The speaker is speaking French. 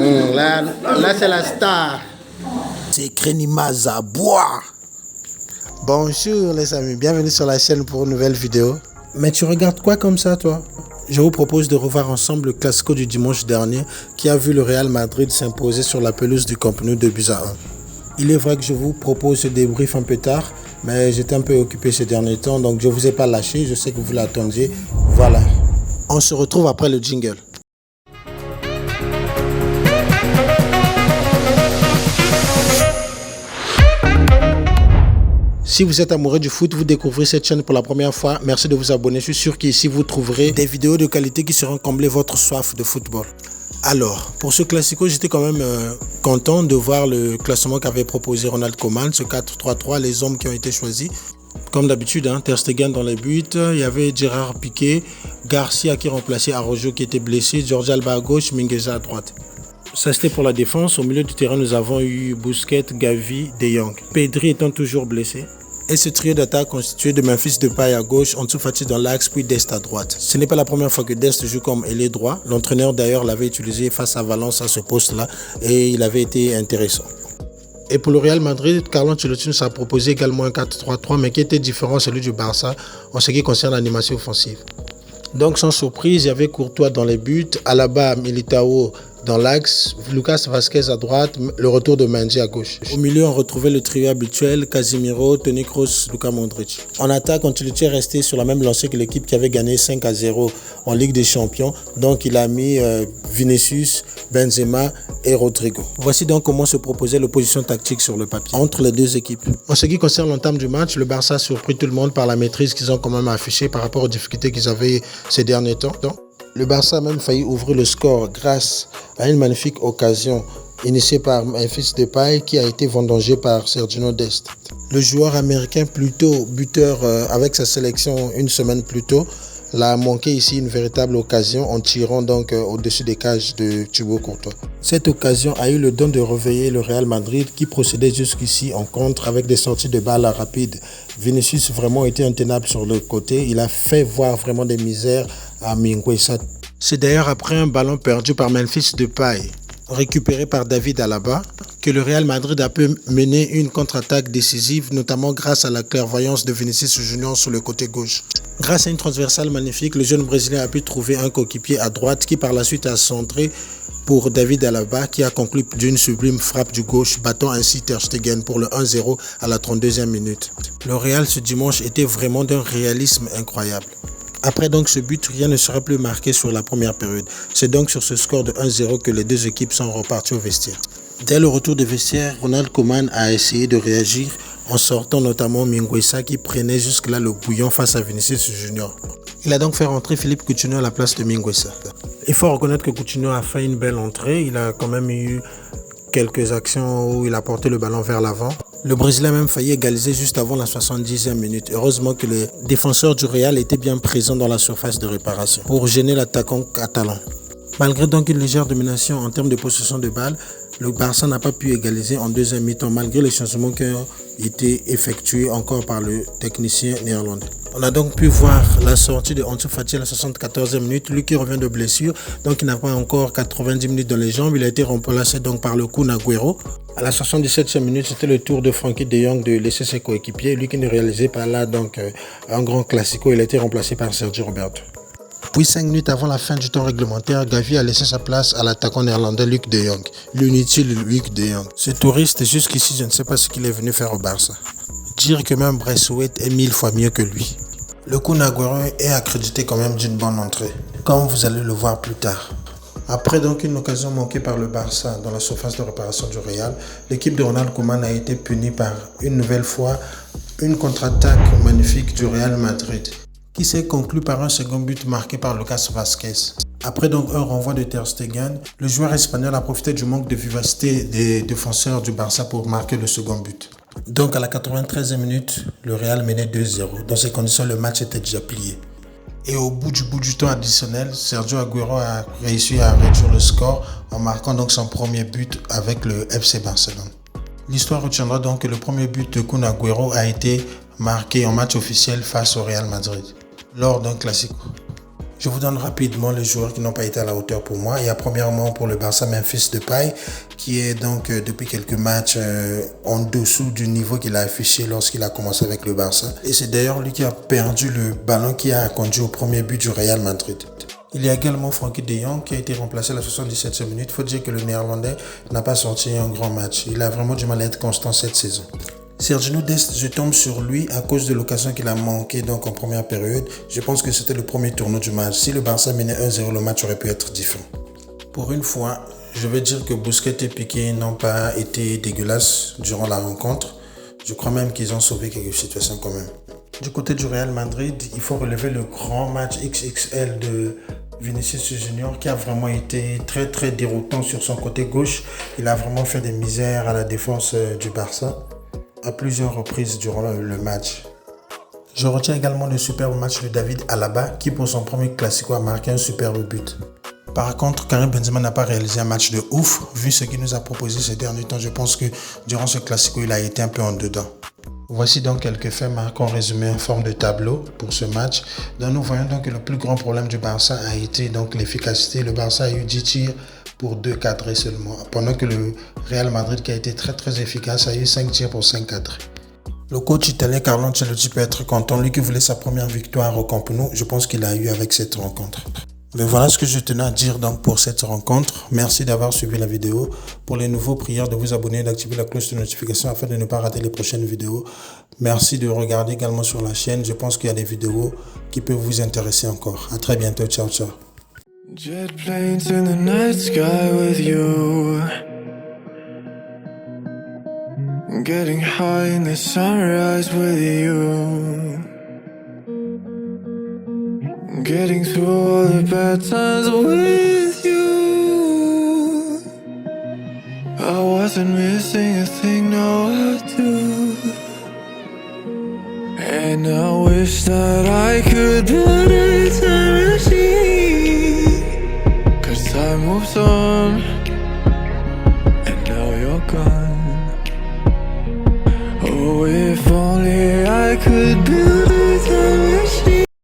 Là c'est la star. C'est Krenima Zaboua. Bonjour les amis, bienvenue sur la chaîne pour une nouvelle vidéo. Mais tu regardes quoi comme ça toi? Je vous propose de revoir ensemble le Classico du dimanche dernier qui a vu le Real Madrid s'imposer sur la pelouse du Camp Nou 2-1. Il est vrai que je vous propose ce débrief un peu tard, mais j'étais un peu occupé ces derniers temps, donc je ne vous ai pas lâché, je sais que vous l'attendiez. Voilà, on se retrouve après le jingle. Si vous êtes amoureux du foot, vous découvrez cette chaîne pour la première fois, merci de vous abonner. Je suis sûr qu'ici vous trouverez des vidéos de qualité qui seront combler votre soif de football. Alors, pour ce Classico, j'étais quand même content de voir le classement qu'avait proposé Ronald Koeman, ce 4-3-3, les hommes qui ont été choisis. Comme d'habitude, Ter Stegen dans les buts, il y avait Gérard Piqué, Garcia qui remplaçait Araujo qui était blessé, Jordi Alba à gauche, Mingueza à droite. Ça c'était pour la défense. Au milieu du terrain, nous avons eu Busquets, Gavi, De Jong. Pedri étant toujours blessé. Et ce trio d'attaque constitué de Memphis Depay à gauche, Ansu Fati dans l'axe, puis Dest à droite. Ce n'est pas la première fois que Dest joue comme ailier droit. L'entraîneur d'ailleurs l'avait utilisé face à Valence à ce poste-là et il avait été intéressant. Et pour le Real Madrid, Carlo Ancelotti nous a proposé également un 4-3-3, mais qui était différent de celui du Barça en ce qui concerne l'animation offensive. Donc sans surprise, il y avait Courtois dans les buts, Alaba, Militao dans l'axe, Lucas Vazquez à droite, le retour de Mendy à gauche. Au milieu, on retrouvait le trio habituel, Casemiro, Toni Kroos, Luka Modric. En attaque, Ancelotti est resté sur la même lancée que l'équipe qui avait gagné 5-0 en Ligue des Champions. Donc il a mis Vinicius, Benzema et Rodrigo. Voici donc comment se proposait l'opposition tactique sur le papier entre les deux équipes. En ce qui concerne l'entame du match, le Barça a surpris tout le monde par la maîtrise qu'ils ont quand même affichée par rapport aux difficultés qu'ils avaient ces derniers temps. Le Barça a même failli ouvrir le score grâce à une magnifique occasion initiée par Memphis Depay qui a été vendangée par Sergio Dest. Le joueur américain plutôt buteur avec sa sélection une semaine plus tôt l'a manqué ici une véritable occasion en tirant donc au-dessus des cages de Thibaut Courtois. Cette occasion a eu le don de réveiller le Real Madrid qui procédait jusqu'ici en contre avec des sorties de balles rapides. Vinicius vraiment était intenable sur le côté, il a fait voir vraiment des misères à Mingueza. C'est d'ailleurs après un ballon perdu par Memphis Depay, récupéré par David Alaba, que le Real Madrid a pu mener une contre-attaque décisive, notamment grâce à la clairvoyance de Vinicius Junior sur le côté gauche. Grâce à une transversale magnifique, le jeune Brésilien a pu trouver un coéquipier à droite qui par la suite a centré pour David Alaba qui a conclu d'une sublime frappe du gauche, battant ainsi Ter Stegen pour le 1-0 à la 32e minute. Le Real ce dimanche était vraiment d'un réalisme incroyable. Après donc ce but, rien ne serait plus marqué sur la première période. C'est donc sur ce score de 1-0 que les deux équipes sont reparties au vestiaire. Dès le retour des vestiaires, Ronald Koeman a essayé de réagir en sortant notamment Mingueza qui prenait jusque-là le bouillon face à Vinicius Junior. Il a donc fait rentrer Philippe Coutinho à la place de Mingueza. Il faut reconnaître que Coutinho a fait une belle entrée. Il a quand même eu quelques actions où il a porté le ballon vers l'avant. Le Brésilien a même failli égaliser juste avant la 70e minute. Heureusement que les défenseurs du Real étaient bien présents dans la surface de réparation pour gêner l'attaquant catalan. Malgré donc une légère domination en termes de possession de balle, le Barça n'a pas pu égaliser en deuxième mi-temps malgré les changements qui ont été effectués encore par le technicien néerlandais. On a donc pu voir la sortie de Ansu Fati à la 74e minute, lui qui revient de blessure, donc il n'a pas encore 90 minutes dans les jambes, il a été remplacé donc par le Kun Agüero. À la 77e minute, c'était le tour de Frenkie de Jong de laisser ses coéquipiers, lui qui ne réalisait pas là donc un grand classico, il a été remplacé par Sergio Roberto. Puis 5 minutes avant la fin du temps réglementaire, Gavi a laissé sa place à l'attaquant néerlandais Luc de Jong. L'inutile Luc de Jong. Ce touriste, jusqu'ici, je ne sais pas ce qu'il est venu faire au Barça. Dire que même Braithwaite est 1000 fois mieux que lui. Le Kun Agüero est accrédité quand même d'une bonne entrée, comme vous allez le voir plus tard. Après donc une occasion manquée par le Barça dans la surface de réparation du Real, l'équipe de Ronald Koeman a été punie par une nouvelle fois une contre-attaque magnifique du Real Madrid, qui s'est conclu par un second but marqué par Lucas Vazquez. Après donc un renvoi de Ter Stegen, le joueur espagnol a profité du manque de vivacité des défenseurs du Barça pour marquer le second but. Donc à la 93e minute, le Real menait 2-0. Dans ces conditions, le match était déjà plié. Et au bout du temps additionnel, Sergio Agüero a réussi à réduire le score en marquant donc son premier but avec le FC Barcelone. L'histoire retiendra donc que le premier but de Kun Agüero a été marqué en match officiel face au Real Madrid, lors d'un Classico. Je vous donne rapidement les joueurs qui n'ont pas été à la hauteur pour moi. Il y a premièrement pour le Barça Memphis Depay qui est donc depuis quelques matchs en dessous du niveau qu'il a affiché lorsqu'il a commencé avec le Barça. Et c'est d'ailleurs lui qui a perdu le ballon qui a conduit au premier but du Real Madrid. Il y a également Frenkie de Jong qui a été remplacé à la 77e minute. Il faut dire que le Néerlandais n'a pas sorti un grand match. Il a vraiment du mal à être constant cette saison. Sergiño Dest, je tombe sur lui à cause de l'occasion qu'il a manqué donc en première période. Je pense que c'était le premier tournoi du match. Si le Barça menait 1-0, le match aurait pu être différent. Pour une fois, je vais dire que Busquets et Piqué n'ont pas été dégueulasses durant la rencontre. Je crois même qu'ils ont sauvé quelques situations quand même. Du côté du Real Madrid, il faut relever le grand match XXL de Vinicius Junior qui a vraiment été très déroutant sur son côté gauche. Il a vraiment fait des misères à la défense du Barça à plusieurs reprises durant le match. Je retiens également le superbe match de David Alaba qui pour son premier Classico a marqué un superbe but. Par contre, Karim Benzema n'a pas réalisé un match de ouf. Vu ce qu'il nous a proposé ces derniers temps, je pense que durant ce Classico, il a été un peu en dedans. Voici donc quelques faits marquants résumés en forme de tableau pour ce match. Donc nous voyons donc que le plus grand problème du Barça a été donc l'efficacité. Le Barça a eu 10 tirs pour 2 cadrés seulement, pendant que le Real Madrid qui a été très efficace a eu 5 tirs pour 5 cadrés. Le coach italien Carlo Ancelotti peut être content, lui qui voulait sa première victoire au Camp Nou, je pense qu'il a eu avec cette rencontre. Mais voilà ce que je tenais à dire donc pour cette rencontre. Merci d'avoir suivi la vidéo. Pour les nouveaux, prières de vous abonner et d'activer la cloche de notification afin de ne pas rater les prochaines vidéos. Merci de regarder également sur la chaîne. Je pense qu'il y a des vidéos qui peuvent vous intéresser encore. À très bientôt. Ciao, ciao. Jet planes in the night sky with you, getting high in the sunrise with you, getting through all the bad times with you. I wasn't missing a thing, now I do. And I wish that I could build a time machine, 'cause time moves on, and now you're gone. Oh, if only I could build